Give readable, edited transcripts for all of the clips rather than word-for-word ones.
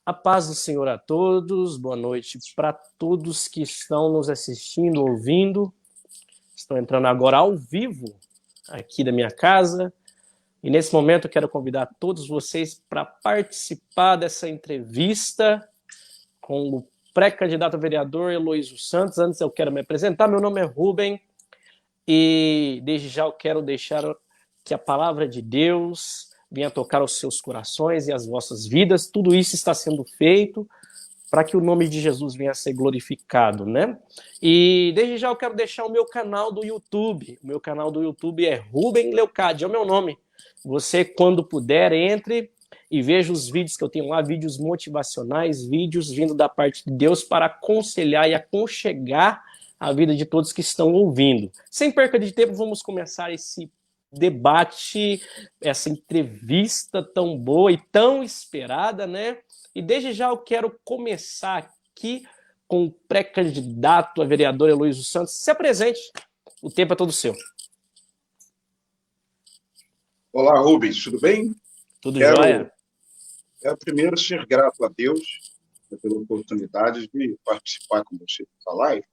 A paz do Senhor a todos, boa noite para todos que estão nos assistindo, ouvindo. Estou entrando agora ao vivo aqui da minha casa e nesse momento eu quero convidar todos vocês para participar dessa entrevista com o pré-candidato a vereador Heloísio Santos. Antes eu quero me apresentar, meu nome é Rubem e desde já eu quero deixar que a palavra de Deus venha tocar os seus corações e as vossas vidas. Tudo isso está sendo feito para que o nome de Jesus venha a ser glorificado, né? E desde já eu quero deixar o meu canal do YouTube. O meu canal do YouTube é Rubem Leocádio, é o meu nome. Você, quando puder, entre e veja os vídeos que eu tenho lá, vídeos motivacionais, vídeos vindo da parte de Deus para aconselhar e aconchegar a vida de todos que estão ouvindo. Sem perca de tempo, vamos começar esse debate, essa entrevista tão boa e tão esperada, né? E desde já eu quero começar aqui com o pré-candidato a vereador Heloísio Santos. Se apresente, o tempo é todo seu. Olá, Rubens, tudo bem? Tudo jóia? Quero primeiro ser grato a Deus pela oportunidade de participar com você nessa live.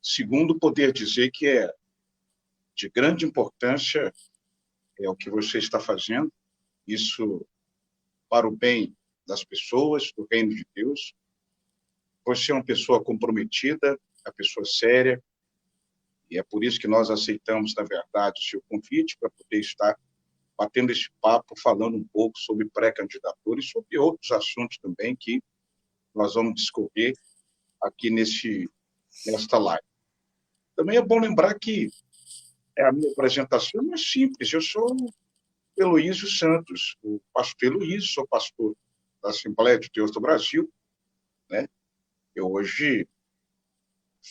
Segundo, poder dizer que é de grande importância o que você está fazendo, isso para o bem das pessoas, do reino de Deus. Você é uma pessoa comprometida, uma pessoa séria, e é por isso que nós aceitamos, na verdade, o seu convite para poder estar batendo esse papo, falando um pouco sobre pré-candidatura e sobre outros assuntos também que nós vamos discorrer aqui nesta live. Também é bom lembrar que a minha apresentação não é simples. Eu sou Heloísio Santos, o pastor Heloísio, sou pastor da Assembleia de Deus do Brasil, né? Eu hoje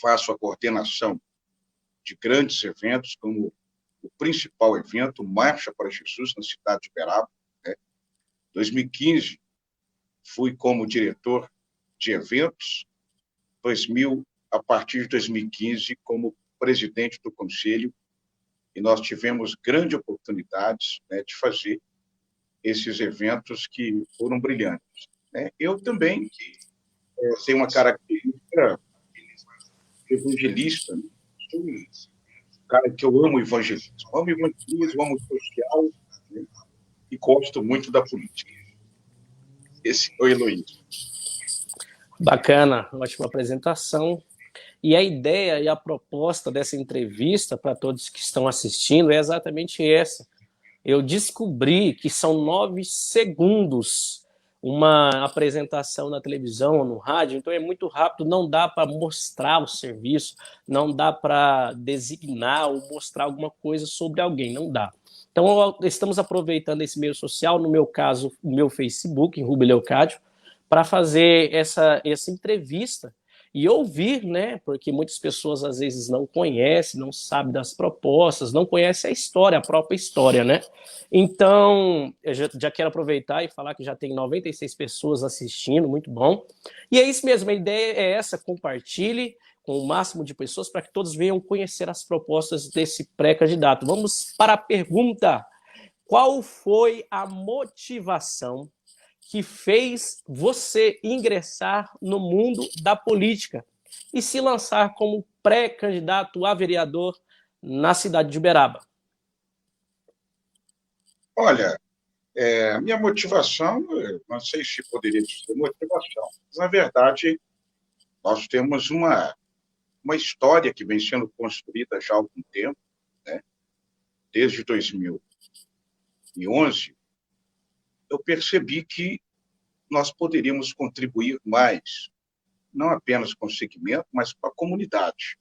faço a coordenação de grandes eventos, como o principal evento, Marcha para Jesus, na cidade de Uberaba. Em 2015, fui como diretor de eventos, a partir de 2015, como presidente do conselho, e nós tivemos grandes oportunidades, né, de fazer esses eventos que foram brilhantes, né? Eu também tenho uma característica evangelista, né? Sou um cara que eu amo evangelismo, amo o social, né? E gosto muito da política. Esse é o Heloísio. Bacana, ótima apresentação. E a ideia e a proposta dessa entrevista para todos que estão assistindo é exatamente essa. Eu descobri que são 9 segundos uma apresentação na televisão ou no rádio, então é muito rápido, não dá para mostrar o serviço, não dá para designar ou mostrar alguma coisa sobre alguém, não dá. Então, estamos aproveitando esse meio social, no meu caso, o meu Facebook, Rubem Leocádio, para fazer essa entrevista e ouvir, né? Porque muitas pessoas às vezes não conhecem, não sabem das propostas, não conhecem a história, a própria história, né? Então, eu já quero aproveitar e falar que já tem 96 pessoas assistindo, muito bom. E é isso mesmo, a ideia é essa, compartilhe com o máximo de pessoas para que todos venham conhecer as propostas desse pré-candidato. Vamos para a pergunta. Qual foi a motivação que fez você ingressar no mundo da política e se lançar como pré-candidato a vereador na cidade de Uberaba? Olha, minha motivação, não sei se poderia dizer motivação, mas, na verdade, nós temos uma história que vem sendo construída já há algum tempo, né? Desde 2011, eu percebi que nós poderíamos contribuir mais, não apenas com o segmento, mas com a comunidade.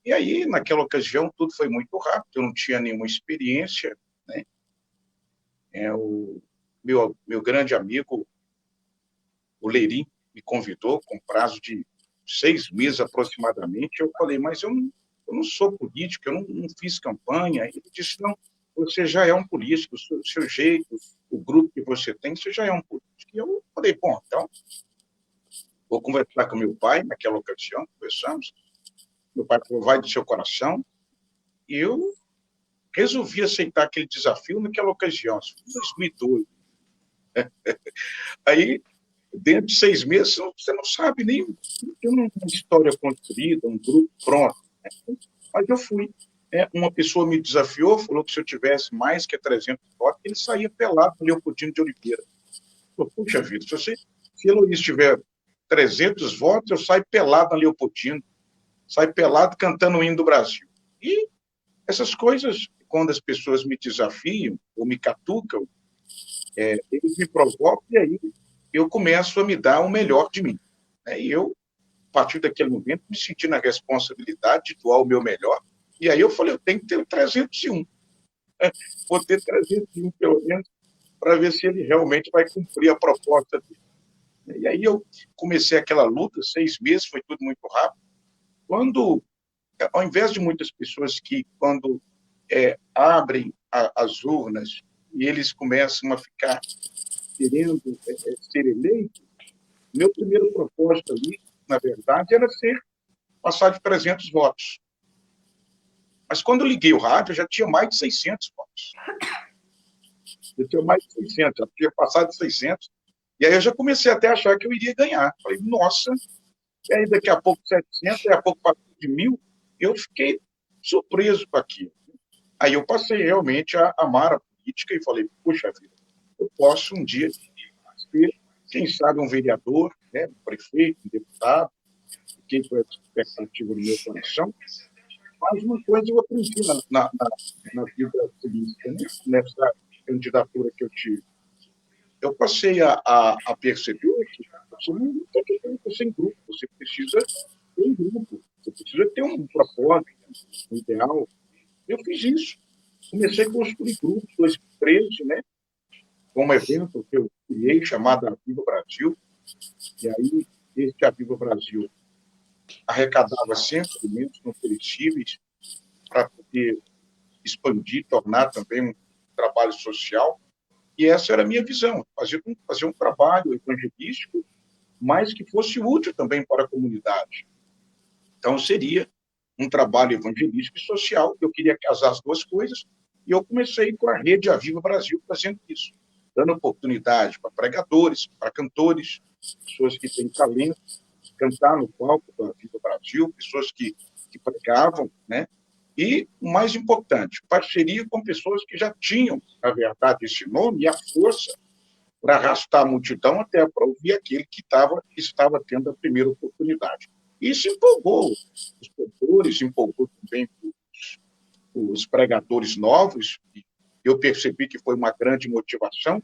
E aí, naquela ocasião, tudo foi muito rápido, eu não tinha nenhuma experiência, né? O meu grande amigo, o Leirim, me convidou com prazo de 6 meses aproximadamente. Eu falei, mas eu não sou político, eu não fiz campanha. Ele disse, não, você já é um político, o seu jeito, o grupo que você tem, você já é um político. E eu falei, bom, então, vou conversar com meu pai, naquela ocasião, conversamos. Meu pai falou, vai do seu coração. E eu resolvi aceitar aquele desafio naquela ocasião, em 2012. Aí, dentro de 6 meses, você não sabe nem tem uma história construída, um grupo pronto. Né? Mas eu fui. Uma pessoa me desafiou, falou que se eu tivesse mais que 300 votos, ele saía pelado no Leopoldino de Oliveira. Falei, puxa vida, se Heloísa tiver 300 votos, eu saio pelado na Leopoldino, saio pelado cantando o hino do Brasil. E essas coisas, quando as pessoas me desafiam ou me catucam, eles me provocam e aí eu começo a me dar o melhor de mim. E eu, a partir daquele momento, me senti na responsabilidade de doar o meu melhor. E aí eu falei, eu tenho que ter o 301. Vou ter 301, pelo menos, para ver se ele realmente vai cumprir a proposta dele. E aí eu comecei aquela luta, 6 meses, foi tudo muito rápido. Quando, ao invés de muitas pessoas que, quando abrem as urnas e eles começam a ficar querendo ser eleitos, meu primeiro propósito ali, na verdade, era passar de 300 votos. Mas quando eu liguei o rádio, eu já tinha mais de 600 votos. Eu tinha mais de 600, já tinha passado de 600. E aí eu já comecei até a achar que eu iria ganhar. Falei, nossa, e aí daqui a pouco 700, daqui a pouco passou de 1.000. Eu fiquei surpreso com aquilo. Aí eu passei realmente a amar a política e falei, puxa vida, eu posso um dia ser, quem sabe, um vereador, né, um prefeito, um deputado, fiquei com essa expectativa no meu coração. Mas uma coisa eu aprendi na vida política, né, nessa candidatura que eu tive. Eu passei a perceber que você não tem que ter sem grupo, você precisa ter um grupo, você precisa ter um propósito, um ideal. Eu fiz isso. Comecei a construir grupos, 2013, né, com um evento que eu criei chamado Aviva Brasil, e aí esse Aviva Brasil arrecadava sempre alimentos não perecíveis para poder expandir, tornar também um trabalho social. E essa era a minha visão, fazer um trabalho evangelístico, mas que fosse útil também para a comunidade. Então, seria um trabalho evangelístico e social. Eu queria casar as duas coisas, e eu comecei com a rede Aviva Brasil fazendo isso, dando oportunidade para pregadores, para cantores, pessoas que têm talento, cantar no palco da Aviva Brasil, pessoas que pregavam, né? E, o mais importante, parceria com pessoas que já tinham, na verdade, esse nome e a força para arrastar a multidão até para ouvir aquele que estava tendo a primeira oportunidade. Isso empolgou os cantores, empolgou também os pregadores novos, e eu percebi que foi uma grande motivação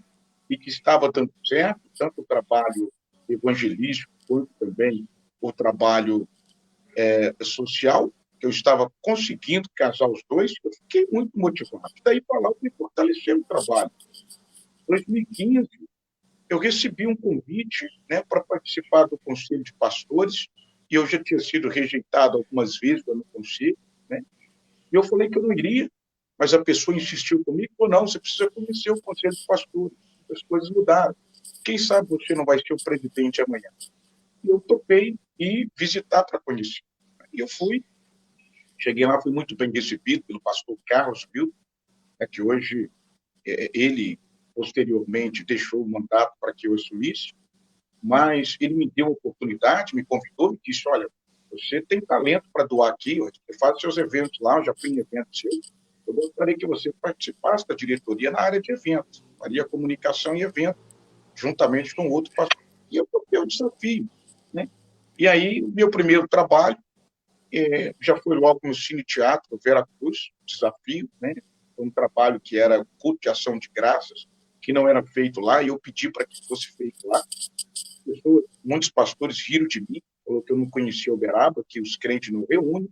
e que estava dando certo, tanto o trabalho evangelístico quanto também o trabalho social, que eu estava conseguindo casar os dois, eu fiquei muito motivado. Daí para lá eu me fortaleci no trabalho. Em 2015, eu recebi um convite, né, para participar do Conselho de Pastores, e eu já tinha sido rejeitado algumas vezes no conselho, né? E eu falei que eu não iria, mas a pessoa insistiu comigo, falou, não, você precisa conhecer o Conselho de Pastores, as coisas mudaram. Quem sabe você não vai ser o presidente amanhã. E eu topei e visitar para conhecer. E eu fui, cheguei lá, fui muito bem recebido pelo pastor Carlos Bildo, que hoje ele, posteriormente, deixou o mandato para que eu assumisse, mas ele me deu a oportunidade, me convidou, me disse, olha, você tem talento para doar aqui, você faz seus eventos lá, eu já fui em eventos seus, eu gostaria que você participasse da diretoria na área de eventos, faria comunicação e evento, juntamente com outro pastor. E eu topei o desafio, né? E aí, o meu primeiro trabalho já foi logo no Cine Teatro Veracruz, desafio, né? Um trabalho que era culto de ação de graças, que não era feito lá, e eu pedi para que fosse feito lá. Muitos pastores riram de mim, falou que eu não conhecia Uberaba, que os crentes não reúnem,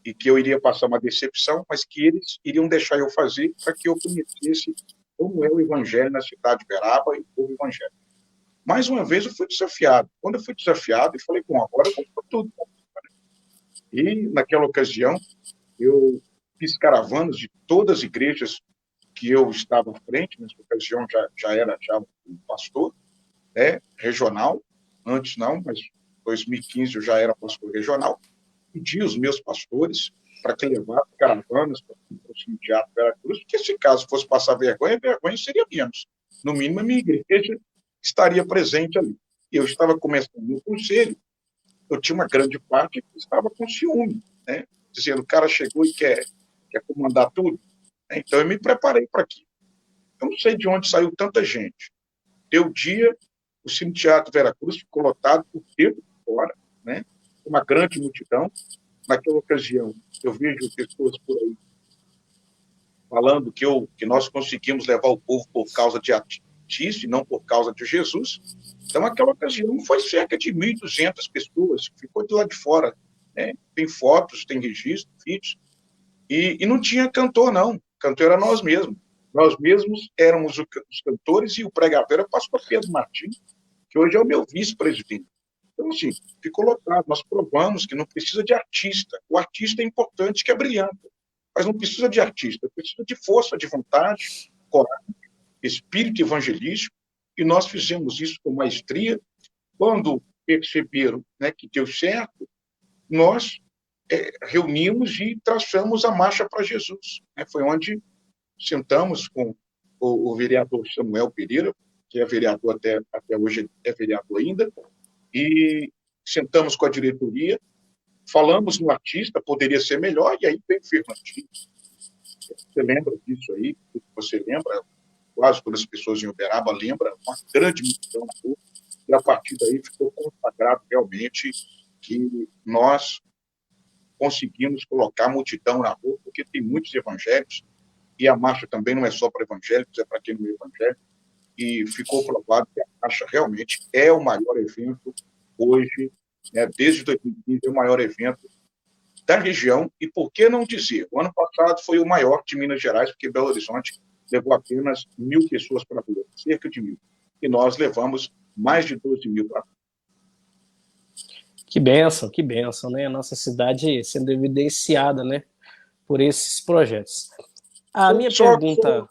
e que eu iria passar uma decepção, mas que eles iriam deixar eu fazer para que eu conhecesse como é o evangelho na cidade de Uberaba e o povo evangélico. Mais uma vez eu fui desafiado. Quando eu fui desafiado, eu falei, bom, agora eu vou para tudo. E, naquela ocasião, eu fiz caravanas de todas as igrejas que eu estava à frente, nessa ocasião já era um pastor, né, regional, antes não, mas em 2015 eu já era pastor regional, pedi os meus pastores para que levassem caravanas para o Cine Teatro Veracruz, porque se caso fosse passar vergonha, vergonha seria menos. no mínimo a minha igreja estaria presente ali. E eu estava começando no conselho, eu tinha uma grande parte que estava com ciúme, né? Dizendo, o cara chegou e quer comandar tudo. Então, eu me preparei para aquilo. Eu não sei de onde saiu tanta gente. Deu dia, o Cine-Teatro Veracruz ficou lotado por dentro e fora, né? Uma grande multidão. Naquela ocasião, eu vejo pessoas por aí falando que nós conseguimos levar o povo por causa de artista e não por causa de Jesus. Então, naquela ocasião, foi cerca de 1.200 pessoas que ficou de lá de fora. Né? Tem fotos, tem registro, vídeos. E não tinha cantor, não. Cantor era nós mesmos. Nós mesmos éramos os cantores e o pregador era o pastor Pedro Martins, que hoje é o meu vice-presidente. Então, assim, ficou lotado. Nós provamos que não precisa de artista. O artista é importante, que é brilhante. Mas não precisa de artista, precisa de força de vontade, coragem, espírito evangelístico. E nós fizemos isso com maestria. Quando perceberam, né, que deu certo, nós reunimos e traçamos a marcha para Jesus. Né? Foi onde sentamos com o vereador Samuel Pereira, que é vereador até hoje, é vereador ainda, e sentamos com a diretoria, falamos no artista, poderia ser melhor, e aí veio o Fernandinho. Você lembra disso aí? Você lembra? Quase todas as pessoas em Uberaba lembram, uma grande multidão na rua, e a partir daí ficou consagrado realmente que nós conseguimos colocar a multidão na rua, porque tem muitos evangélicos, e a marcha também não é só para evangélicos, é para quem não é evangélico, e ficou provado que a marcha realmente é o maior evento hoje, né, desde 2015, é o maior evento da região, e por que não dizer? O ano passado foi o maior de Minas Gerais, porque Belo Horizonte levou apenas 1.000 pessoas para a rua, cerca de 1.000, e nós levamos mais de 12.000 para a rua. Que bênção, né? A nossa cidade sendo evidenciada, né, por esses projetos. A minha pergunta...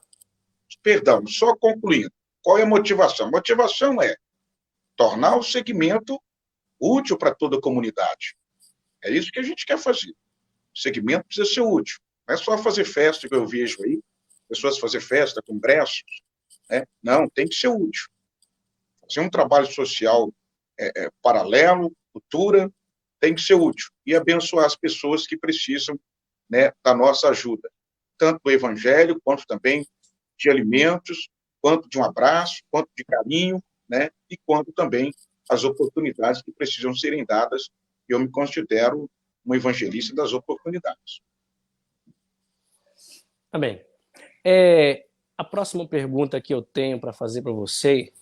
Perdão, só concluindo. Qual é a motivação? A motivação é tornar o segmento útil para toda a comunidade. É isso que a gente quer fazer. O segmento precisa ser útil. Não é só fazer festa, que eu vejo aí, pessoas fazer festa, congressos. Né? Não, tem que ser útil. Fazer um trabalho social paralelo, cultura, tem que ser útil. E abençoar as pessoas que precisam, né, da nossa ajuda. Tanto do evangelho, quanto também de alimentos, quanto de um abraço, quanto de carinho, né? E quanto também as oportunidades que precisam serem dadas. Eu me considero um evangelista das oportunidades. Tá bem. A próxima pergunta que eu tenho para fazer para você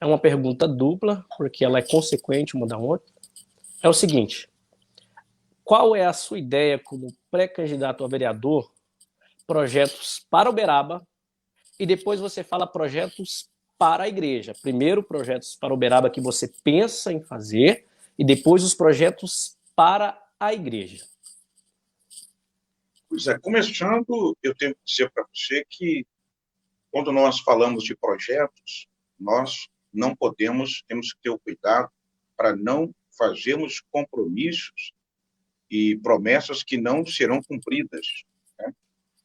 é uma pergunta dupla, porque ela é consequente uma da outra. É o seguinte: qual é a sua ideia como pré-candidato a vereador, projetos para Uberaba, e depois você fala projetos para a igreja. Primeiro, projetos para Uberaba que você pensa em fazer, e depois os projetos para a igreja. Pois é, começando, eu tenho que dizer para você que, quando nós falamos de projetos, nós não podemos, temos que ter o cuidado para não fazermos compromissos e promessas que não serão cumpridas. Né?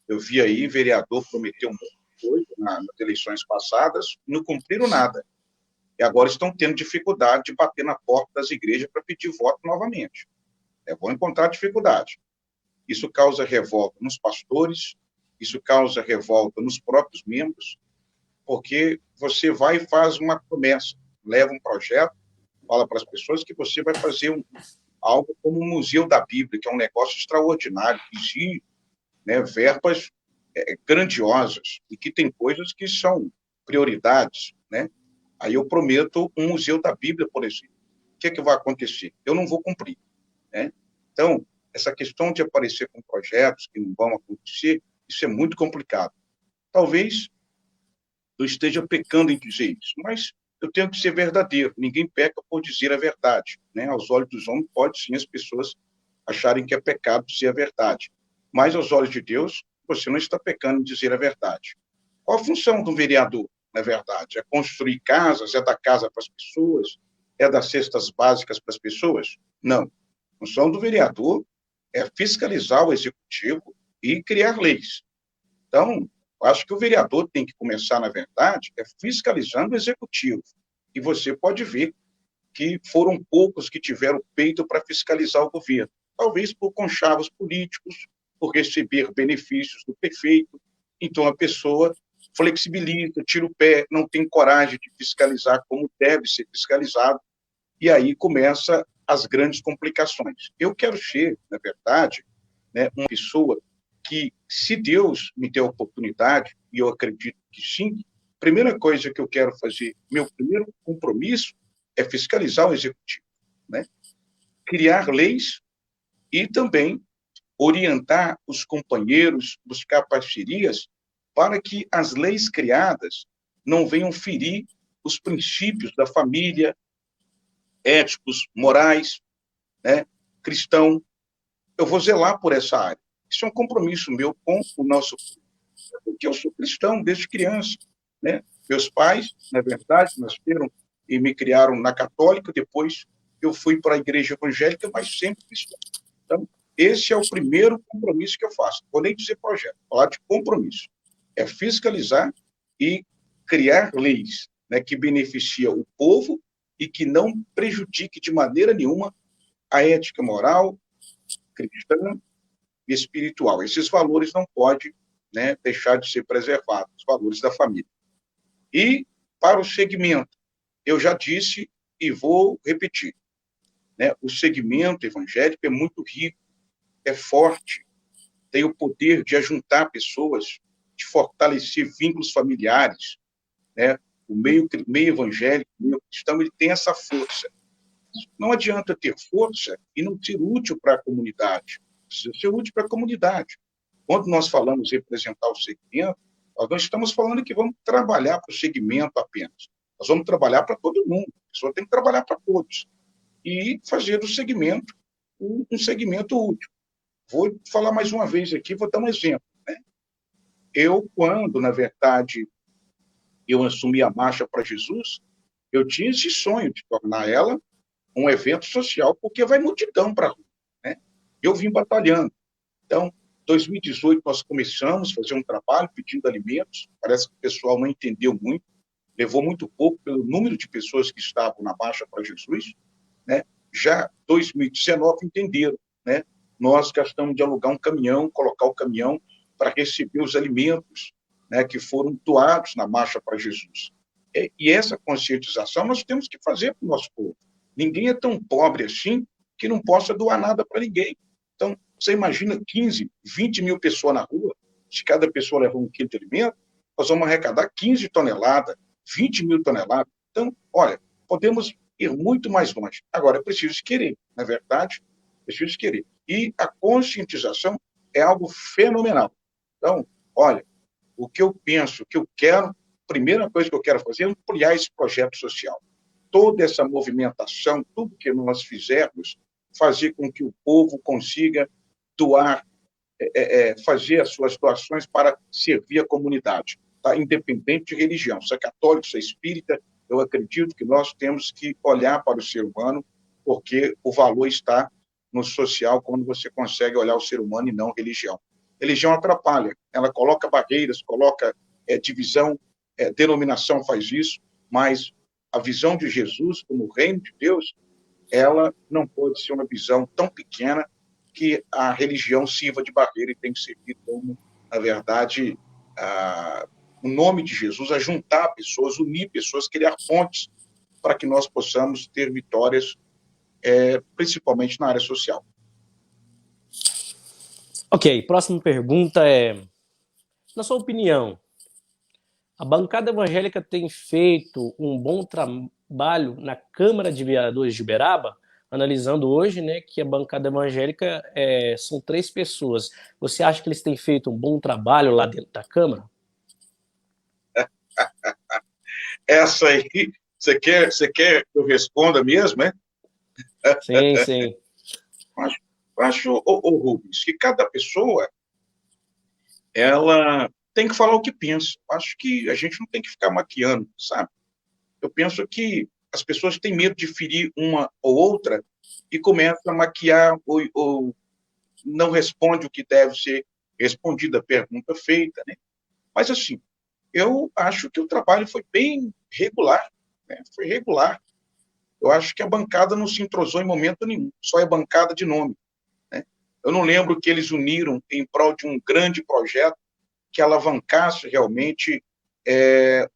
Eu vi aí, vereador prometeu muita coisa nas eleições passadas, não cumpriram nada. E agora estão tendo dificuldade de bater na porta das igrejas para pedir voto novamente. Vão encontrar dificuldade. Isso causa revolta nos pastores, isso causa revolta nos próprios membros, porque você vai e faz uma promessa, leva um projeto, fala para as pessoas que você vai fazer algo como um museu da Bíblia, que é um negócio extraordinário, que exige, né, verbas grandiosas, e que tem coisas que são prioridades, né? Aí eu prometo um museu da Bíblia, por exemplo. O que é que vai acontecer? Eu não vou cumprir, né? Então, essa questão de aparecer com projetos que não vão acontecer, isso é muito complicado. Talvez eu esteja pecando em dizer isso, mas eu tenho que ser verdadeiro. Ninguém peca por dizer a verdade, né? Aos olhos dos homens, pode sim as pessoas acharem que é pecado dizer a verdade. Mas aos olhos de Deus, você não está pecando em dizer a verdade. Qual a função do vereador, na verdade? É construir casas? É dar casa para as pessoas? É dar cestas básicas para as pessoas? Não. A função do vereador é fiscalizar o executivo e criar leis. Então, Eu acho que o vereador tem que começar, na verdade, fiscalizando o executivo. E você pode ver que foram poucos que tiveram peito para fiscalizar o governo. Talvez por conchavos políticos, por receber benefícios do prefeito. Então, a pessoa flexibiliza, tira o pé, não tem coragem de fiscalizar como deve ser fiscalizado, e aí começa as grandes complicações. Eu quero ser, na verdade, né, uma pessoa que, se Deus me der a oportunidade, e eu acredito que sim, a primeira coisa que eu quero fazer, meu primeiro compromisso, é fiscalizar o executivo, né? Criar leis e também orientar os companheiros, buscar parcerias para que as leis criadas não venham ferir os princípios da família, éticos, morais, né? Cristão. Eu vou zelar por essa área. Isso é um compromisso meu com o nosso povo, porque eu sou cristão desde criança, né? Meus pais, na verdade, nasceram e me criaram na católica, depois eu fui para a igreja evangélica, mas sempre cristão. Então, esse é o primeiro compromisso que eu faço. Vou nem dizer projeto, vou falar de compromisso. É fiscalizar e criar leis, né, que beneficiem o povo e que não prejudique de maneira nenhuma a ética moral, cristã e espiritual. Esses valores não podem, né, deixar de ser preservados, os valores da família. E, para o segmento, eu já disse e vou repetir, né, o segmento evangélico é muito rico, é forte, tem o poder de ajuntar pessoas, de fortalecer vínculos familiares, né? O meio evangélico, o meio cristão, ele tem essa força. Não adianta ter força e não ser útil para a comunidade. Precisa ser útil para a comunidade. Quando nós falamos em representar o segmento, nós não estamos falando que vamos trabalhar para o segmento apenas. Nós vamos trabalhar para todo mundo. A pessoa tem que trabalhar para todos. E fazer do segmento um segmento útil. Vou falar mais uma vez aqui, vou dar um exemplo, né? Eu, quando, na verdade, eu assumi a Marcha para Jesus, eu tinha esse sonho de tornar ela um evento social, porque vai multidão para a rua, né? Eu vim batalhando. Então, em 2018, nós começamos a fazer um trabalho pedindo alimentos, parece que o pessoal não entendeu muito, levou muito pouco pelo número de pessoas que estavam na Marcha para Jesus, né? Já em 2019 entenderam, né? Nós gastamos de alugar um caminhão, colocar o caminhão para receber os alimentos, né, que foram doados na Marcha para Jesus. E essa conscientização nós temos que fazer para o nosso povo. Ninguém é tão pobre assim que não possa doar nada para ninguém. Então, você imagina 15, 20 mil pessoas na rua, se cada pessoa levar um quilo de alimento, nós vamos arrecadar 15 toneladas, 20 mil toneladas. Então, olha, podemos ir muito mais longe. Agora, é preciso querer, na verdade, preciso querer. E a conscientização é algo fenomenal. Então, olha, o que eu penso, o que eu quero, a primeira coisa que eu quero fazer é ampliar esse projeto social. Toda essa movimentação, tudo que nós fizermos, fazer com que o povo consiga doar, fazer as suas doações para servir a comunidade, tá? Independente de religião. Se é católico, se é espírita, eu acredito que nós temos que olhar para o ser humano, porque o valor está no social, quando você consegue olhar o ser humano e não a religião. Religião atrapalha, ela coloca barreiras, coloca divisão, denominação faz isso, mas a visão de Jesus como o reino de Deus, ela não pode ser uma visão tão pequena que a religião sirva de barreira e tem que servir como, na verdade, o nome de Jesus, a juntar pessoas, unir pessoas, criar pontes para que nós possamos ter vitórias, principalmente na área social. Ok, próxima pergunta é, na sua opinião, a bancada evangélica tem feito um bom trabalho na Câmara de Vereadores de Uberaba? Analisando hoje, né, que a bancada evangélica são 3 pessoas. Você acha que eles têm feito um bom trabalho lá dentro da Câmara? Essa aí, você quer que eu responda mesmo, é? Sim, sim. Acho, Rubens, que cada pessoa ela tem que falar o que pensa. Acho que a gente não tem que ficar maquiando, sabe? Eu penso que as pessoas têm medo de ferir uma ou outra e começam a maquiar ou não responde o que deve ser respondido, a pergunta feita, né? Mas, assim, eu acho que o trabalho foi bem regular, né? Foi regular. Eu acho que a bancada não se entrosou em momento nenhum, só é bancada de nome, né? Eu não lembro que eles uniram em prol de um grande projeto que alavancasse realmente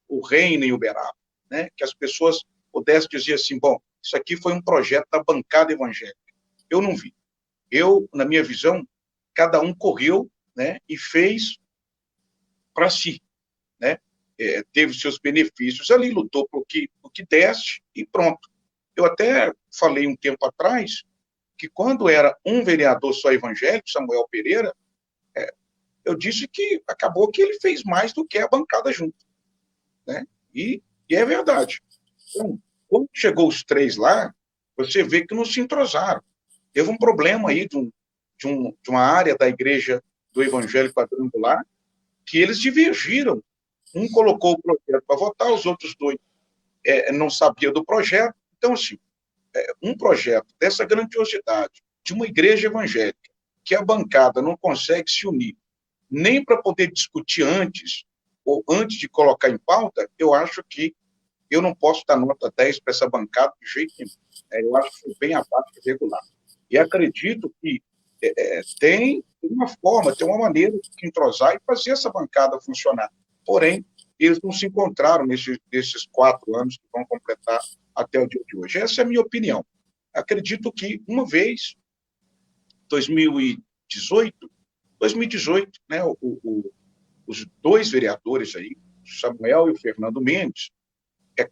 o reino em Uberaba, né? Que as pessoas pudessem dizer assim, bom, isso aqui foi um projeto da bancada evangélica. Eu não vi. Eu, na minha visão, cada um correu, né, e fez para si, né? Teve seus benefícios ali, lutou por que desse e pronto. Eu até falei um tempo atrás que quando era um vereador só evangélico, Samuel Pereira, eu disse que acabou que ele fez mais do que a bancada junto, né? E é verdade. Então, quando chegou os três lá, você vê que não se entrosaram. Teve um problema aí de uma área da igreja do Evangelho Quadrangular que eles divergiram. Um colocou o projeto para votar, os outros dois não sabiam do projeto. Então, assim, um projeto dessa grandiosidade, de uma igreja evangélica, que a bancada não consegue se unir, nem para poder discutir antes, ou antes de colocar em pauta, eu acho que eu não posso dar nota 10 para essa bancada de jeito nenhum. Eu acho que foi bem abaixo do regular. E acredito que tem uma forma, tem uma maneira de entrosar e fazer essa bancada funcionar. Porém, eles não se encontraram nesses 4 anos que vão completar até o dia de hoje. Essa é a minha opinião. Acredito que, uma vez, 2018, né, os dois vereadores aí, o Samuel e o Fernando Mendes,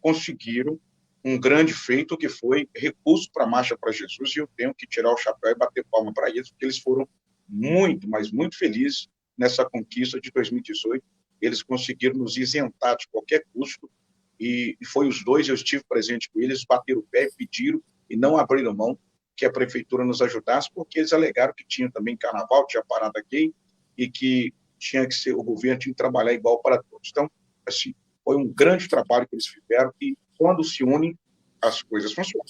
conseguiram um grande feito que foi recurso para a Marcha para Jesus, e eu tenho que tirar o chapéu e bater palma para eles, porque eles foram muito, mas muito felizes nessa conquista de 2018. Eles conseguiram nos isentar de qualquer custo, e foi os dois, eu estive presente com eles, bateram o pé, pediram e não abriram mão que a prefeitura nos ajudasse, porque eles alegaram que tinha também carnaval, tinha parada gay, e que tinha que ser, o governo tinha que trabalhar igual para todos. Então, assim, foi um grande trabalho que eles fizeram e, quando se unem, as coisas funcionam.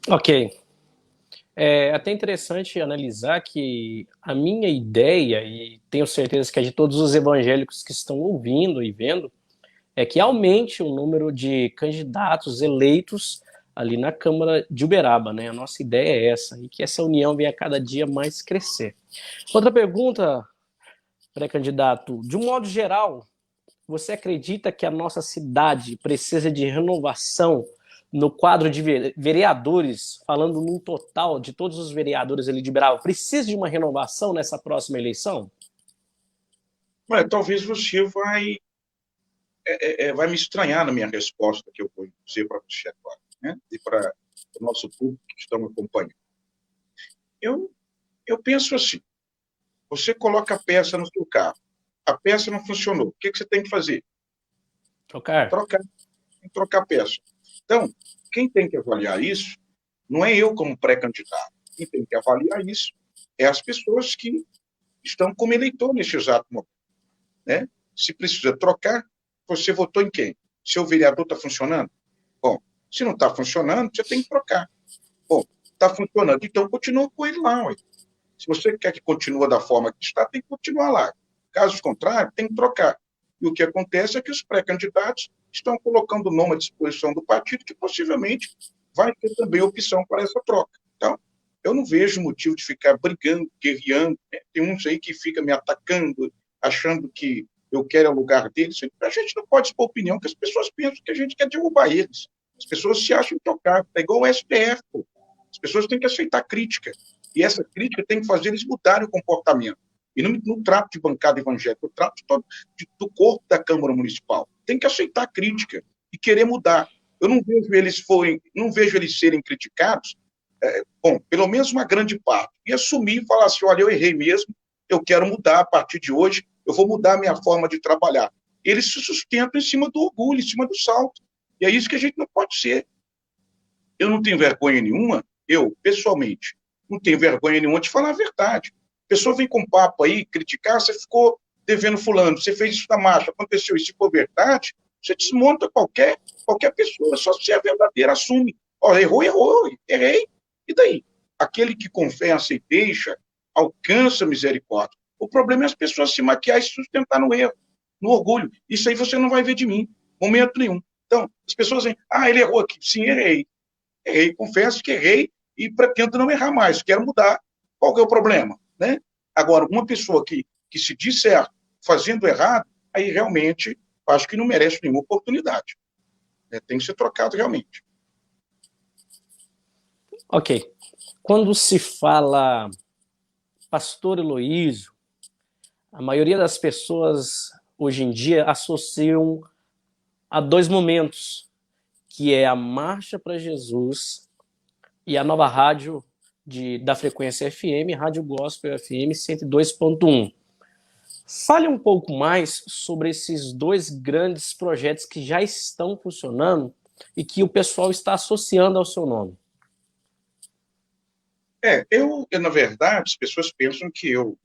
Ok. É até interessante analisar que a minha ideia, e tenho certeza que é de todos os evangélicos que estão ouvindo e vendo, é que aumente o número de candidatos eleitos ali na Câmara de Uberaba, né? A nossa ideia é essa, e que essa união venha a cada dia mais crescer. Outra pergunta, pré-candidato, de um modo geral, você acredita que a nossa cidade precisa de renovação no quadro de vereadores, falando num total de todos os vereadores ali de Uberaba, precisa de uma renovação nessa próxima eleição? Talvez você vai me estranhar na minha resposta que eu vou dizer para você agora, né? E para o nosso público que estão acompanhando. Eu penso assim, você coloca a peça no seu carro, a peça não funcionou, o que você tem que fazer? Trocar. Trocar a peça. Então, quem tem que avaliar isso não é eu como pré-candidato. Quem tem que avaliar isso é as pessoas que estão como eleitor nesse exato momento, né? Se precisa trocar, você votou em quem? Seu vereador está funcionando? Bom, se não está funcionando, você tem que trocar. Bom, está funcionando, então continua com ele lá. Ué. Se você quer que continue da forma que está, tem que continuar lá. Caso contrário, tem que trocar. E o que acontece é que os pré-candidatos estão colocando o nome à disposição do partido, que possivelmente vai ter também opção para essa troca. Então, eu não vejo motivo de ficar brigando, guerreando. Né? Tem uns aí que ficam me atacando, achando que eu quero o lugar deles. A gente não pode expor opinião, que as pessoas pensam que a gente quer derrubar eles. As pessoas se acham intocáveis. É igual o STF. Pô. As pessoas têm que aceitar crítica. E essa crítica tem que fazer eles mudarem o comportamento. E não trato de bancada evangélica, eu trato do corpo da Câmara Municipal. Tem que aceitar a crítica e querer mudar. Eu não vejo eles serem criticados, bom, pelo menos uma grande parte, e assumir e falar assim, olha, eu errei mesmo, eu quero mudar a partir de hoje, eu vou mudar a minha forma de trabalhar. Eles se sustentam em cima do orgulho, em cima do salto. E é isso que a gente não pode ser. Eu não tenho vergonha nenhuma, eu, pessoalmente, não tenho vergonha nenhuma de falar a verdade. A pessoa vem com papo aí, criticar, você ficou devendo fulano, você fez isso na marcha, aconteceu isso, se for verdade, você desmonta qualquer pessoa, só se é verdadeira, assume. Olha, errou, errei. E daí? Aquele que confessa e deixa, alcança misericórdia. O problema é as pessoas se maquiar e se sustentar no erro, no orgulho. Isso aí você não vai ver de mim, momento nenhum. Então, as pessoas dizem, ele errou aqui. Sim, errei. Errei, confesso que errei e pretendo não errar mais. Quero mudar. Qual que é o problema? Né? Agora, uma pessoa que se diz certo fazendo errado, aí realmente acho que não merece nenhuma oportunidade. Tem que ser trocado realmente. Ok. Quando se fala pastor Heloísio, a maioria das pessoas hoje em dia associam a dois momentos, que é a Marcha para Jesus e a nova rádio da frequência FM, Rádio Gospel FM 102.1. Fale um pouco mais sobre esses dois grandes projetos que já estão funcionando e que o pessoal está associando ao seu nome. Eu, na verdade, as pessoas pensam que eu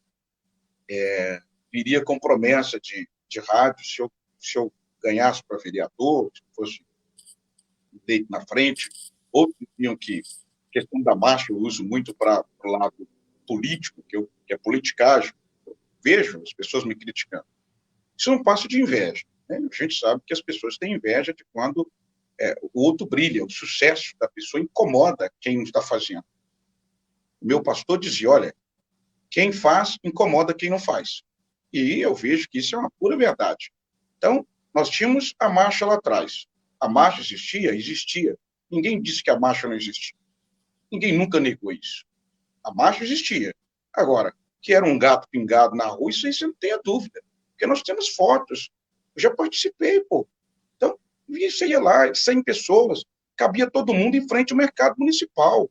viria com promessa de rádio se eu ganhasse para vereador, se fosse eleito na frente. Outros diziam que a questão da marcha eu uso muito para o lado político, que é politicagem. Eu vejo as pessoas me criticando. Isso não passa de inveja. Né? A gente sabe que as pessoas têm inveja de quando o outro brilha, o sucesso da pessoa incomoda quem não está fazendo. O meu pastor dizia, olha, quem faz incomoda quem não faz. E eu vejo que isso é uma pura verdade. Então, nós tínhamos a marcha lá atrás. A marcha existia? Existia. Ninguém disse que a marcha não existia. Ninguém nunca negou isso. A marcha existia. Agora, que era um gato pingado na rua, isso aí você não tem a dúvida. Porque nós temos fotos. Eu já participei, pô. Então, você ia lá, 100 pessoas, cabia todo mundo em frente ao mercado municipal.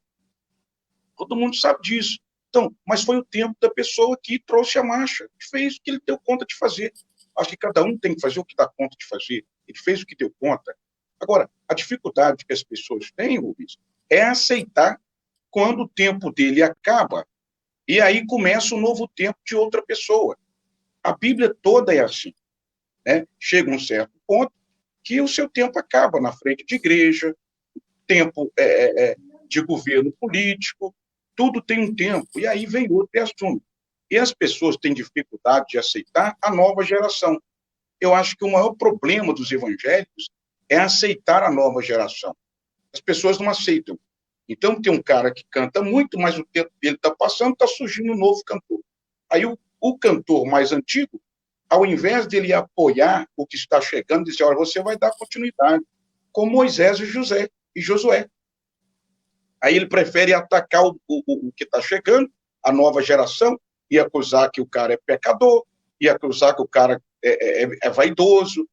Todo mundo sabe disso. Então, mas foi o tempo da pessoa que trouxe a marcha, que fez o que ele deu conta de fazer. Acho que cada um tem que fazer o que dá conta de fazer. Ele fez o que deu conta. Agora, a dificuldade que as pessoas têm, Rubens, é aceitar quando o tempo dele acaba e aí começa um novo tempo de outra pessoa. A Bíblia toda é assim. Né? Chega um certo ponto que o seu tempo acaba na frente de igreja, tempo de governo político, tudo tem um tempo, e aí vem outro e assume. E as pessoas têm dificuldade de aceitar a nova geração. Eu acho que o maior problema dos evangélicos é aceitar a nova geração. As pessoas não aceitam. Então, tem um cara que canta muito, mas o tempo dele está passando, está surgindo um novo cantor. Aí o cantor mais antigo, ao invés dele apoiar o que está chegando, dizer, olha, você vai dar continuidade, como Moisés e Josué. Aí ele prefere atacar o que está chegando, a nova geração, e acusar que o cara é pecador, e acusar que o cara é vaidoso,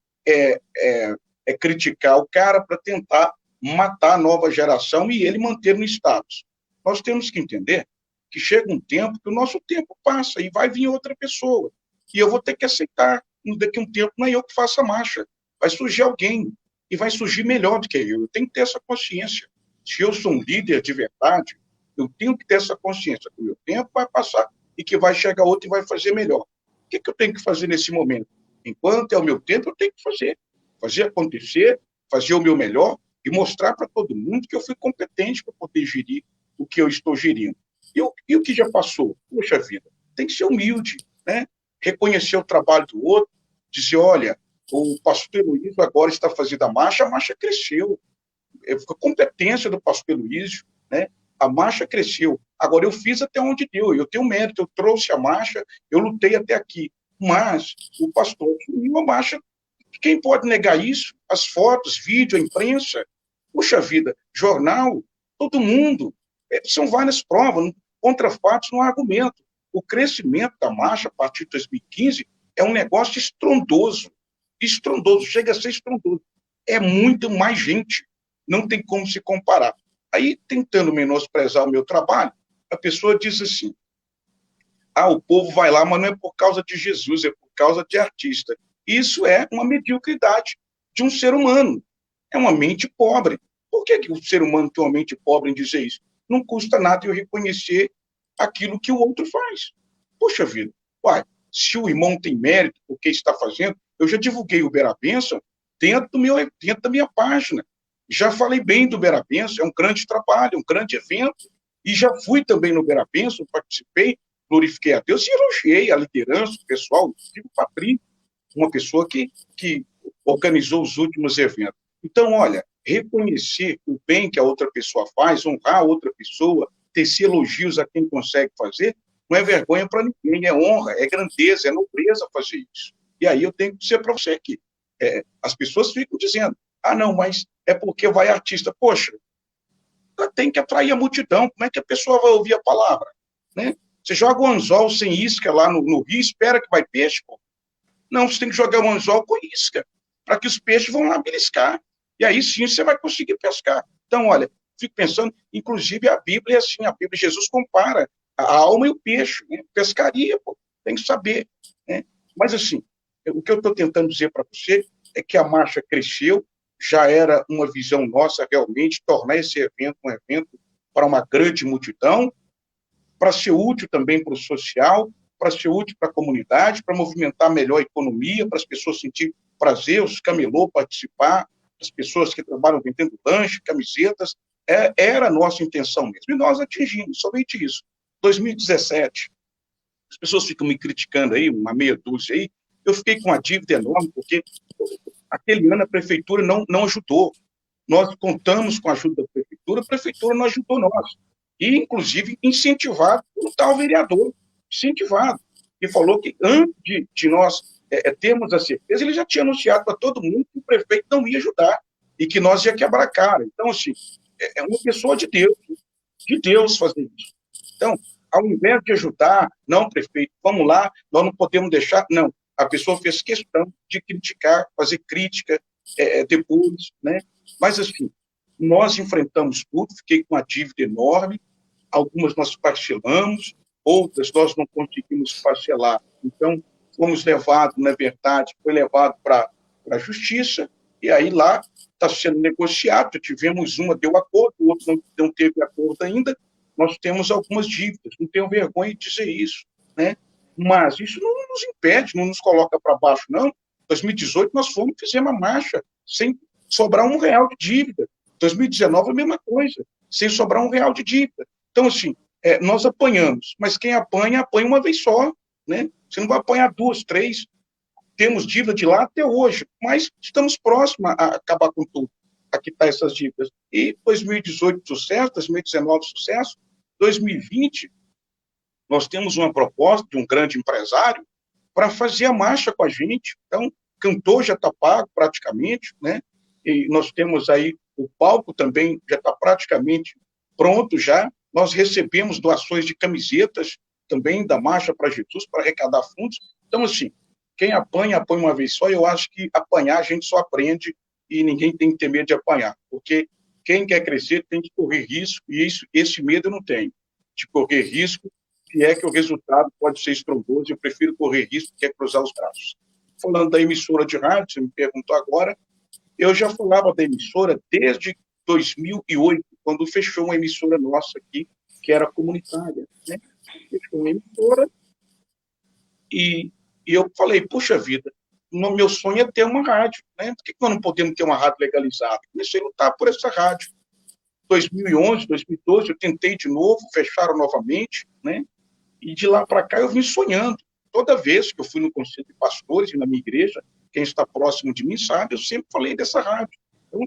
criticar o cara para tentar matar a nova geração e ele manter no status. Nós temos que entender que chega um tempo que o nosso tempo passa e vai vir outra pessoa. E eu vou ter que aceitar. Daqui a um tempo não é eu que faço a marcha. Vai surgir alguém e vai surgir melhor do que eu. Eu tenho que ter essa consciência. Se eu sou um líder de verdade, eu tenho que ter essa consciência que o meu tempo vai passar e que vai chegar outro e vai fazer melhor. O que eu tenho que fazer nesse momento? Enquanto é o meu tempo, eu tenho que fazer acontecer, fazer o meu melhor e mostrar para todo mundo que eu fui competente para poder gerir o que eu estou gerindo. E o que já passou? Poxa vida, tem que ser humilde, né? Reconhecer o trabalho do outro, dizer, olha, o pastor Heloísio agora está fazendo a marcha cresceu. A competência do pastor Heloísio, né? A marcha cresceu. Agora, eu fiz até onde deu, eu tenho mérito, eu trouxe a marcha, eu lutei até aqui. Mas o pastor assumiu a marcha. Quem pode negar isso? As fotos, vídeo, a imprensa, puxa vida, jornal, todo mundo. São várias provas, contra fatos não há argumento. O crescimento da marcha a partir de 2015 é um negócio estrondoso, chega a ser estrondoso. É muito mais gente, não tem como se comparar. Aí, tentando menosprezar o meu trabalho, a pessoa diz assim, o povo vai lá, mas não é por causa de Jesus, é por causa de artista. Isso é uma mediocridade de um ser humano. É uma mente pobre. Por que o ser humano tem uma mente pobre em dizer isso? Não custa nada eu reconhecer aquilo que o outro faz. Poxa vida, se o irmão tem mérito por que está fazendo, eu já divulguei o Uber a Bênção dentro da minha página. Já falei bem do Uber a Bênção, é um grande trabalho, um grande evento, e já fui também no Uber a Bênção, participei glorifiquei a Deus e elogiei a liderança, o pessoal, o Patrício, uma pessoa que organizou os últimos eventos. Então, olha, reconhecer o bem que a outra pessoa faz, honrar a outra pessoa, tecer elogios a quem consegue fazer, não é vergonha para ninguém, é honra, é grandeza, é nobreza fazer isso. E aí eu tenho que dizer para você aqui, as pessoas ficam dizendo, não, mas é porque vai artista. Poxa, tem que atrair a multidão, como é que a pessoa vai ouvir a palavra? Né? Você joga um anzol sem isca lá no rio, espera que vai peixe, pô. Não, você tem que jogar um anzol com isca, para que os peixes vão lá beliscar. E aí sim você vai conseguir pescar. Então, olha, fico pensando, inclusive a Bíblia é assim, a Bíblia, Jesus compara a alma e o peixe, né? Pescaria, pô, tem que saber. Né? Mas assim, o que eu estou tentando dizer para você é que a marcha cresceu, já era uma visão nossa realmente, tornar esse evento um evento para uma grande multidão, para ser útil também para o social, para ser útil para a comunidade, para movimentar melhor a economia, para as pessoas sentirem prazer, os camelô participar, as pessoas que trabalham vendendo lanche, camisetas, era a nossa intenção mesmo. E nós atingimos, somente isso. 2017, as pessoas ficam me criticando aí, uma meia dúzia aí, eu fiquei com uma dívida enorme, porque aquele ano a prefeitura não ajudou. Nós contamos com a ajuda da prefeitura, a prefeitura não ajudou nós. E, inclusive, incentivado pelo tal vereador, incentivado, que falou que antes de nós termos a certeza, ele já tinha anunciado para todo mundo que o prefeito não ia ajudar e que nós ia quebrar a cara. Então, assim, é uma pessoa de Deus fazer isso. Então, ao invés de ajudar, não, prefeito, vamos lá, nós não podemos deixar, não. A pessoa fez questão de criticar, fazer crítica depois, né? Mas, assim, nós enfrentamos tudo, fiquei com uma dívida enorme, algumas nós parcelamos, outras nós não conseguimos parcelar. Então, fomos levados, na verdade, foi levado para a justiça, e aí lá está sendo negociado, já tivemos uma, deu acordo, o outro não teve acordo ainda, nós temos algumas dívidas, não tenho vergonha de dizer isso, né? Mas isso não nos impede, não nos coloca para baixo, não. Em 2018 nós fizemos uma marcha sem sobrar R$1 de dívida. 2019 a mesma coisa, sem sobrar R$1 de dívida. Então, assim, nós apanhamos, mas quem apanha uma vez só, né? Você não vai apanhar 2, 3. Temos dívida de lá até hoje, mas estamos próximos a acabar com tudo, a quitar essas dívidas. E 2018 sucesso, 2019 sucesso, 2020 nós temos uma proposta de um grande empresário para fazer a marcha com a gente. Então, cantor já está pago praticamente, né? E nós temos aí o palco também já está praticamente pronto já. Nós recebemos doações de camisetas também da Marcha para Jesus para arrecadar fundos. Então, assim, quem apanha uma vez só. Eu acho que apanhar a gente só aprende e ninguém tem que ter medo de apanhar, porque quem quer crescer tem que correr risco e esse medo eu não tenho, de correr risco, se é que o resultado pode ser estrondoso. Eu prefiro correr risco que cruzar os braços. Falando da emissora de rádio, você me perguntou agora, eu já falava da emissora desde 2008, quando fechou uma emissora nossa aqui, que era comunitária, né? Fechou uma emissora e eu falei, puxa vida, meu sonho é ter uma rádio, né? Por que nós não podemos ter uma rádio legalizada? Comecei a lutar por essa rádio. 2011, 2012, eu tentei de novo, fecharam novamente, né? E de lá para cá eu vim sonhando. Toda vez que eu fui no Conselho de Pastores e na minha igreja, quem está próximo de mim sabe, eu sempre falei dessa rádio.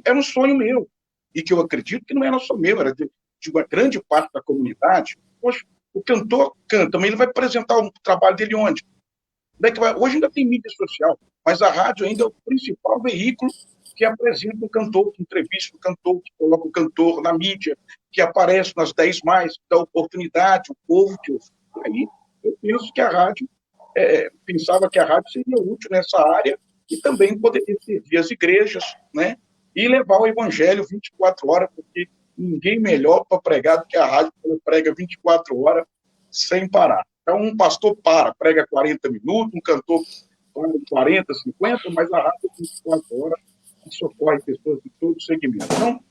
Era um sonho meu. E que eu acredito que não era só meu, era de uma grande parte da comunidade. Poxa, o cantor canta, mas ele vai apresentar o trabalho dele onde? Hoje ainda tem mídia social, mas a rádio ainda é o principal veículo que apresenta o cantor, que entrevista o cantor, que coloca o cantor na mídia, que aparece nas 10 mais, que dá oportunidade, o povo que ouve. Aí eu penso que a rádio, pensava que a rádio seria útil nessa área e também poderia servir as igrejas, né? E levar o evangelho 24 horas, porque ninguém melhor para pregar do que a rádio, que ela prega 24 horas sem parar. Então, um pastor prega 40 minutos, um cantor 40, 50, mas a rádio é 24 horas e socorre pessoas de todo segmento. Então,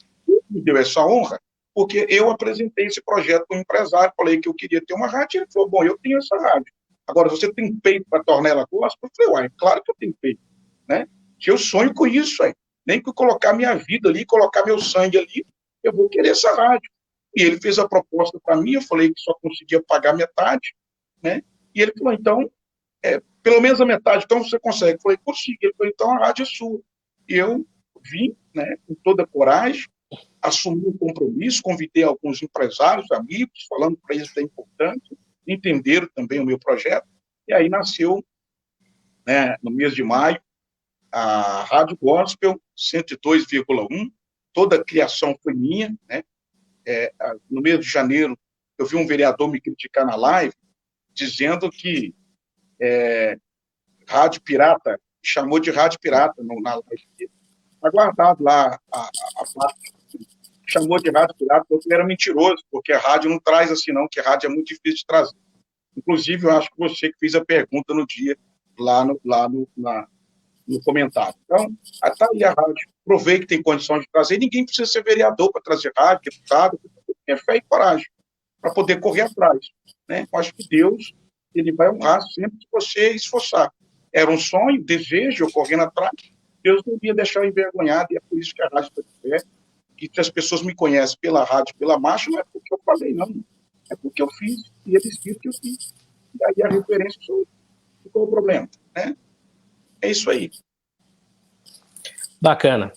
me deu essa honra, porque eu apresentei esse projeto para um empresário, falei que eu queria ter uma rádio, ele falou, bom, eu tenho essa rádio. Agora, você tem peito para tornar ela gospel? Eu falei, claro que eu tenho peito, né? Que eu sonho com isso, nem que eu colocar minha vida ali, colocar meu sangue ali, eu vou querer essa rádio. E ele fez a proposta para mim, eu falei que só conseguia pagar metade, né? E ele falou, então, pelo menos a metade, então você consegue. Eu falei, consigo. Ele falou, então a rádio é sua. E eu vim, né, com toda a coragem, assumi o compromisso, convidei alguns empresários, amigos, falando para eles da importância, entenderam também o meu projeto, e aí nasceu, né, no mês de maio, a Rádio Gospel 102,1, toda a criação foi minha, né? No mês de janeiro, eu vi um vereador me criticar na live, dizendo que rádio pirata, chamou de rádio pirata na live. Está guardado lá a parte, chamou de rádio pirata, porque era mentiroso, porque a rádio não traz assim não, que a rádio é muito difícil de trazer. Inclusive, eu acho que você que fez a pergunta no dia, no comentário. Então, está aí a rádio. Provei que tem condição de trazer. Ninguém precisa ser vereador para trazer rádio, deputado. É fé e coragem para poder correr atrás. Né? Eu acho que Deus ele vai honrar sempre que você esforçar. Era um sonho, desejo, eu correndo atrás. Deus não ia deixar eu envergonhado, e é por isso que a rádio está de pé. E que as pessoas me conhecem pela rádio, pela marcha, não é porque eu falei, não. É porque eu fiz, e eles viram que eu fiz. E aí a referência sou eu. Qual o problema? Né? É isso aí. Bacana.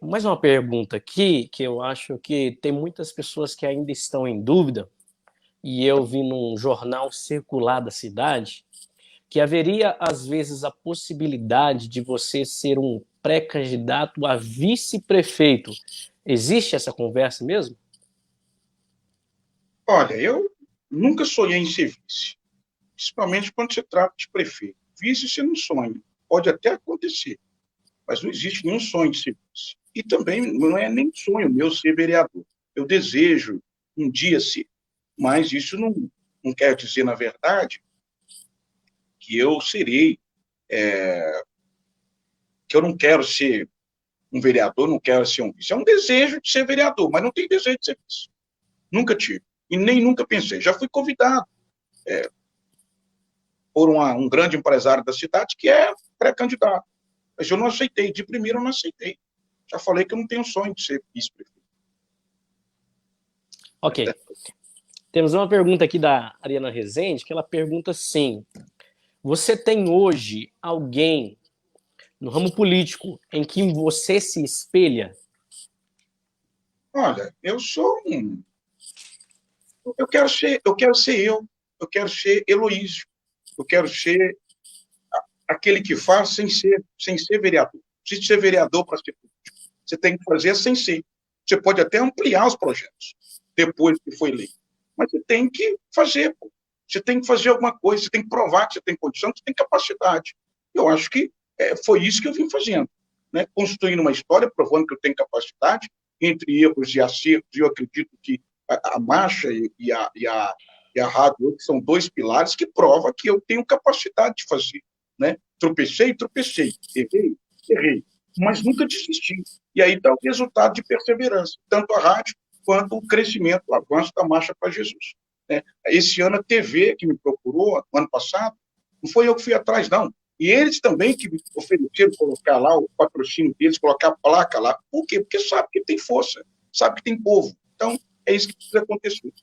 Mais uma pergunta aqui, que eu acho que tem muitas pessoas que ainda estão em dúvida, e eu vi num jornal circular da cidade, que haveria, às vezes, a possibilidade de você ser um pré-candidato a vice-prefeito. Existe essa conversa mesmo? Olha, eu nunca sonhei em ser vice, principalmente quando se trata de prefeito. Vice você não sonha, pode até acontecer, mas não existe nenhum sonho de ser vice. E também não é nem sonho meu ser vereador. Eu desejo um dia ser, mas isso não quer dizer, na verdade, que eu serei, que eu não quero ser um vereador, não quero ser um vice. É um desejo de ser vereador, mas não tem desejo de ser vice. Nunca tive. E nem nunca pensei. Já fui convidado por um grande empresário da cidade que é pré-candidato. Mas eu não aceitei. De primeiro eu não aceitei. Já falei que eu não tenho sonho de ser vice-prefeito. Ok. Temos uma pergunta aqui da Ariana Rezende, que ela pergunta assim: você tem hoje alguém no ramo político em que você se espelha? Olha, eu sou um... Eu quero ser eu quero ser Heloísio, eu quero ser aquele que faz sem ser vereador. Não precisa ser vereador para ser político. Você tem que fazer sem ser. Você pode até ampliar os projetos depois que foi eleito, mas você tem que fazer. Pô. Você tem que fazer alguma coisa, você tem que provar que você tem condição, que você tem capacidade. Eu acho que foi isso que eu vim fazendo. Né? Construindo uma história, provando que eu tenho capacidade, entre erros e acertos, e eu acredito que a marcha e a rádio são dois pilares que provam que eu tenho capacidade de fazer. Né? Tropecei, errei, mas nunca desisti. E aí está o resultado de perseverança, tanto a rádio quanto o crescimento, o avanço da Marcha para Jesus. Né? Esse ano a TV que me procurou, no ano passado, não foi eu que fui atrás, não. E eles também que me ofereceram colocar lá o patrocínio deles, colocar a placa lá. Por quê? Porque sabe que tem força, sabe que tem povo. Então, é isso que precisa acontecer.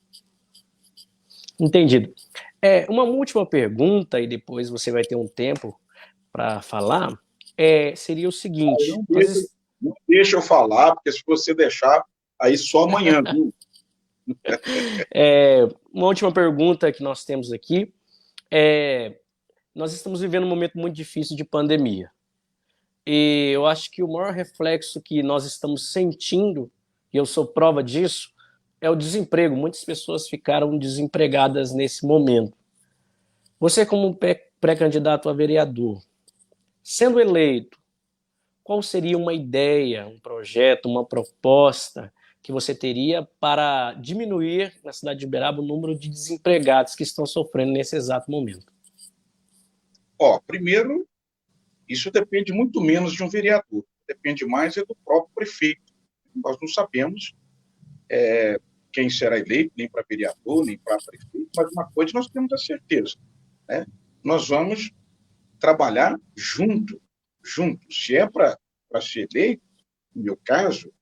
Entendido. Uma última pergunta, e depois você vai ter um tempo para falar, seria o seguinte... Não deixa eu falar, porque se você deixar, aí só amanhã, viu? Uma última pergunta que nós temos aqui nós estamos vivendo um momento muito difícil de pandemia. E eu acho que o maior reflexo que nós estamos sentindo, e eu sou prova disso, é o desemprego. Muitas pessoas ficaram desempregadas nesse momento. Você, como pré-candidato a vereador, sendo eleito, qual seria uma ideia, um projeto, uma proposta que você teria para diminuir na cidade de Uberaba o número de desempregados que estão sofrendo nesse exato momento? Primeiro, isso depende muito menos de um vereador, depende mais do próprio prefeito. Nós não sabemos quem será eleito, nem para vereador, nem para prefeito, mas uma coisa nós temos a certeza, né? Nós vamos trabalhar junto. Se é para ser eleito, no meu caso,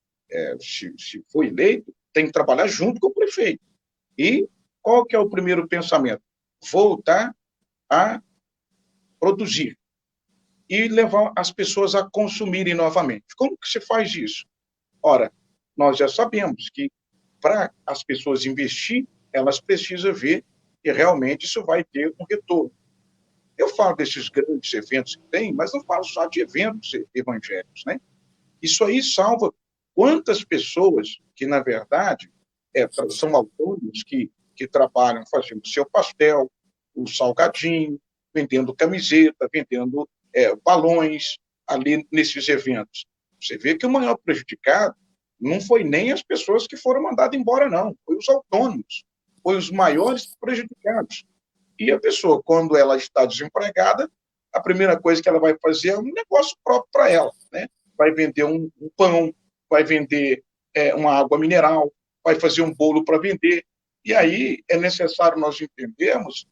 se for eleito, tem que trabalhar junto com o prefeito. E qual que é o primeiro pensamento? voltar a produzir e levar as pessoas a consumirem novamente. Como que se faz isso? Ora, nós já sabemos que para as pessoas investir, elas precisam ver que realmente isso vai ter um retorno. Eu falo desses grandes eventos que tem, mas não falo só de eventos evangélicos, né? Isso aí salva quantas pessoas que, na verdade, são autônomos que trabalham fazendo seu pastel, o salgadinho, vendendo camiseta, vendendo balões ali nesses eventos. Você vê que o maior prejudicado não foi nem as pessoas que foram mandadas embora, não. Foi os autônomos. Foi os maiores prejudicados. E a pessoa, quando ela está desempregada, a primeira coisa que ela vai fazer é um negócio próprio para ela, né? Vai vender um pão, vai vender uma água mineral, vai fazer um bolo para vender. E aí é necessário nós entendermos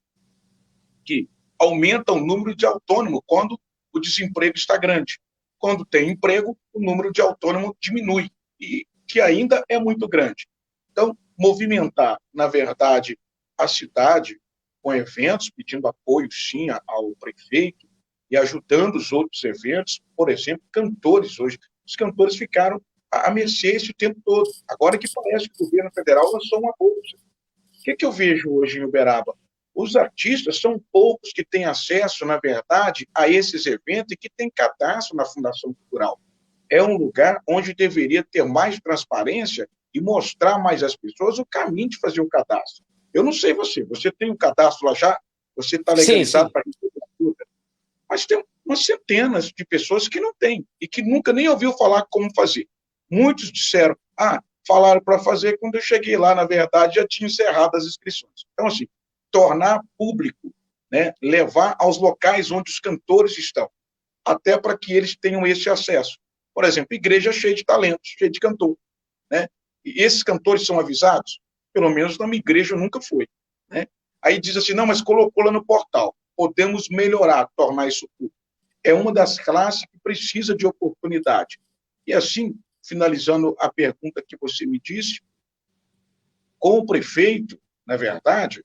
que aumenta o número de autônomos quando o desemprego está grande. Quando tem emprego, o número de autônomos diminui, e que ainda é muito grande. Então, movimentar, na verdade, a cidade com eventos, pedindo apoio, sim, ao prefeito, e ajudando os outros eventos, por exemplo, cantores hoje. Os cantores ficaram à mercê esse tempo todo. Agora que parece que o governo federal lançou uma bolsa. O que eu vejo hoje em Uberaba? Os artistas são poucos que têm acesso, na verdade, a esses eventos e que têm cadastro na Fundação Cultural. É um lugar onde deveria ter mais transparência e mostrar mais às pessoas o caminho de fazer o cadastro. Eu não sei você tem um cadastro lá já? Você está legalizado para receber ajuda? Mas tem umas centenas de pessoas que não têm e que nunca nem ouviu falar como fazer. Muitos disseram, falaram para fazer, quando eu cheguei lá, na verdade, já tinha encerrado as inscrições. Então, assim, tornar público, né, levar aos locais onde os cantores estão, até para que eles tenham esse acesso. Por exemplo, igreja cheia de talentos, cheia de cantor, né? E esses cantores são avisados? Pelo menos na minha igreja nunca foi, né? Aí diz assim, não, mas colocou lá no portal, podemos melhorar, tornar isso público. É uma das classes que precisa de oportunidade. E assim, finalizando a pergunta que você me disse, com o prefeito, na verdade,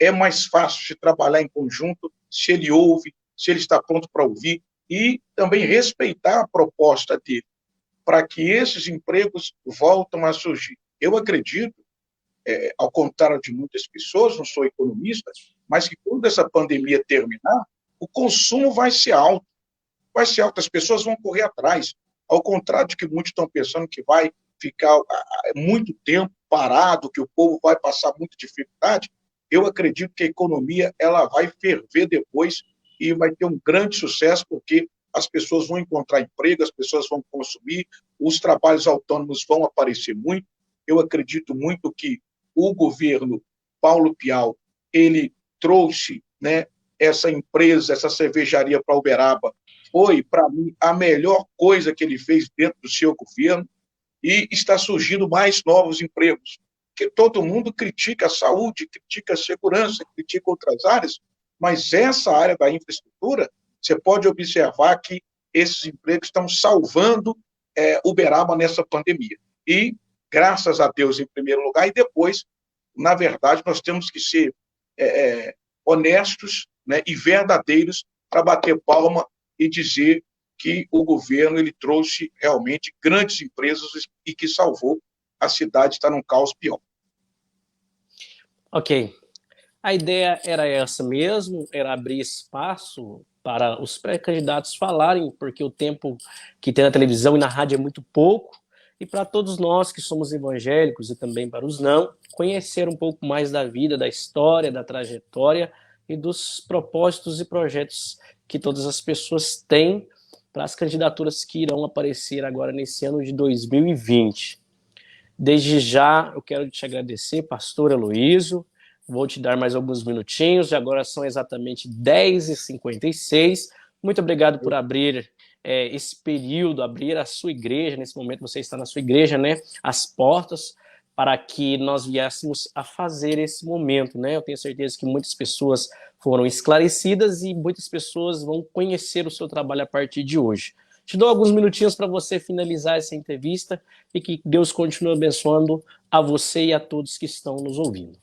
é mais fácil de trabalhar em conjunto se ele ouve, se ele está pronto para ouvir e também respeitar a proposta dele, para que esses empregos voltem a surgir. Eu acredito, ao contrário de muitas pessoas, não sou economista, mas que quando essa pandemia terminar, o consumo vai ser alto, as pessoas vão correr atrás, ao contrário de que muitos estão pensando que vai ficar muito tempo parado, que o povo vai passar muita dificuldade. Eu acredito que a economia ela vai ferver depois e vai ter um grande sucesso, porque as pessoas vão encontrar emprego, as pessoas vão consumir, os trabalhos autônomos vão aparecer muito. Eu acredito muito que o governo Paulo Pial, ele trouxe, né, essa empresa, essa cervejaria para Uberaba, foi, para mim, a melhor coisa que ele fez dentro do seu governo, e está surgindo mais novos empregos. Porque todo mundo critica a saúde, critica a segurança, critica outras áreas, mas essa área da infraestrutura, você pode observar que esses empregos estão salvando Uberaba nessa pandemia. E, graças a Deus, em primeiro lugar, e depois, na verdade, nós temos que ser honestos, né, e verdadeiros para bater palma e dizer que o governo ele trouxe realmente grandes empresas e que salvou a cidade estar num caos pior. Ok. A ideia era essa mesmo, era abrir espaço para os pré-candidatos falarem, porque o tempo que tem na televisão e na rádio é muito pouco, e para todos nós que somos evangélicos e também para os não, conhecer um pouco mais da vida, da história, da trajetória e dos propósitos e projetos que todas as pessoas têm para as candidaturas que irão aparecer agora nesse ano de 2020. Desde já, eu quero te agradecer, pastor Heloísio. Vou te dar mais alguns minutinhos, e agora são exatamente 10h56. Muito obrigado por abrir esse período, abrir a sua igreja, nesse momento você está na sua igreja, né? As portas, para que nós viéssemos a fazer esse momento, né? Eu tenho certeza que muitas pessoas foram esclarecidas e muitas pessoas vão conhecer o seu trabalho a partir de hoje. Te dou alguns minutinhos para você finalizar essa entrevista e que Deus continue abençoando a você e a todos que estão nos ouvindo.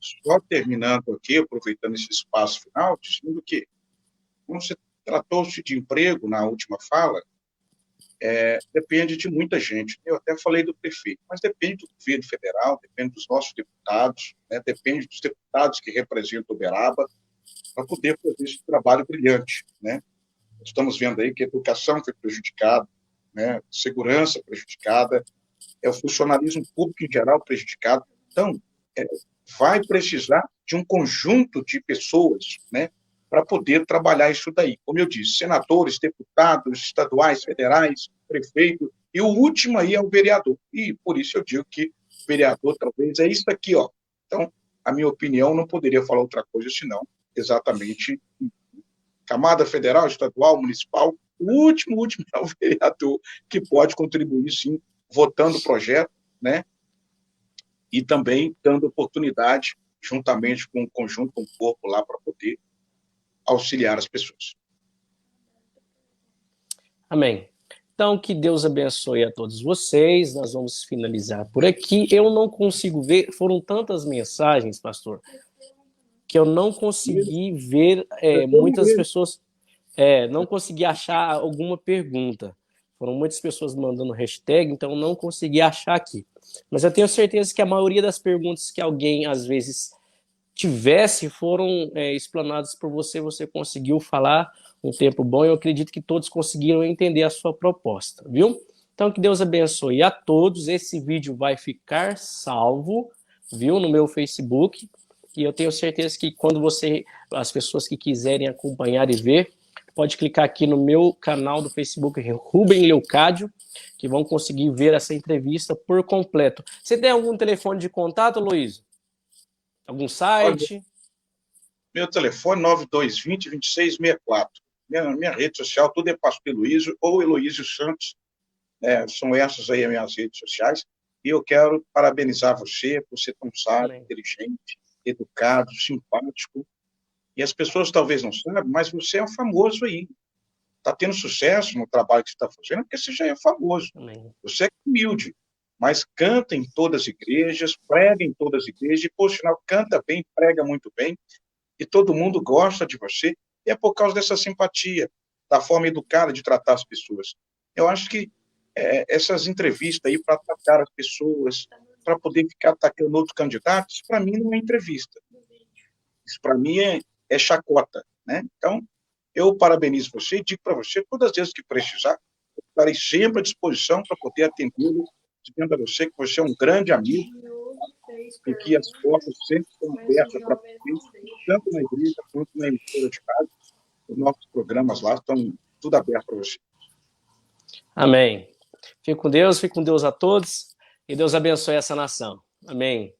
Só terminando aqui, aproveitando esse espaço final, dizendo que, como você tratou-se de emprego na última fala, depende de muita gente. Eu até falei do prefeito, mas depende do governo federal, depende dos nossos deputados, né? Depende dos deputados que representam Uberaba, para poder fazer esse trabalho brilhante, né? Estamos vendo aí que a educação foi prejudicada, né? Segurança prejudicada, o funcionalismo público em geral prejudicado. Então, vai precisar de um conjunto de pessoas, né, para poder trabalhar isso daí. Como eu disse, senadores, deputados, estaduais, federais, prefeito, e o último aí é o vereador. E por isso eu digo que o vereador talvez é isso aqui, ó. Então, a minha opinião, não poderia falar outra coisa senão exatamente camada federal, estadual, municipal, o último é o vereador que pode contribuir, sim, votando o projeto, né, e também dando oportunidade, juntamente com o conjunto, com o corpo lá, para poder auxiliar as pessoas. Amém. Então, que Deus abençoe a todos vocês. Nós vamos finalizar por aqui. Eu não consigo ver, foram tantas mensagens, pastor, que eu não consegui ver muitas pessoas, não consegui achar alguma pergunta. Foram muitas pessoas mandando hashtag, então eu não consegui achar aqui. Mas eu tenho certeza que a maioria das perguntas que alguém, às vezes, tivesse, foram explanadas por você, você conseguiu falar um tempo bom, eu acredito que todos conseguiram entender a sua proposta, viu? Então, que Deus abençoe a todos, esse vídeo vai ficar salvo, viu, no meu Facebook, e eu tenho certeza que quando as pessoas que quiserem acompanhar e ver, pode clicar aqui no meu canal do Facebook, Rubem Leucádio, que vão conseguir ver essa entrevista por completo. Você tem algum telefone de contato, Luiz? Algum site? Meu telefone 9220-2664. Minha rede social, tudo é Pastor Heloísio ou Heloísio Santos. São essas aí as minhas redes sociais. E eu quero parabenizar você por ser tão sábio, inteligente, educado, simpático. E as pessoas talvez não saibam, mas você é um famoso aí. Está tendo sucesso no trabalho que você está fazendo, porque você já é famoso. Amém. Você é humilde, mas canta em todas as igrejas, prega em todas as igrejas, e, por sinal, canta bem, prega muito bem, e todo mundo gosta de você, e é por causa dessa simpatia, da forma educada de tratar as pessoas. Eu acho que essas entrevistas aí para atacar as pessoas, para poder ficar atacando outros candidatos, isso para mim não é entrevista. Isso para mim é chacota, né? Então, eu parabenizo você e digo para você, todas as vezes que precisar, eu estarei sempre à disposição para poder atendê-lo, dizendo a você que você é um grande amigo, e que as portas sempre estão abertas para você, tanto na igreja quanto na emissora de casa. Os nossos programas lá estão tudo aberto para você. Amém. Fique com Deus a todos, e Deus abençoe essa nação. Amém.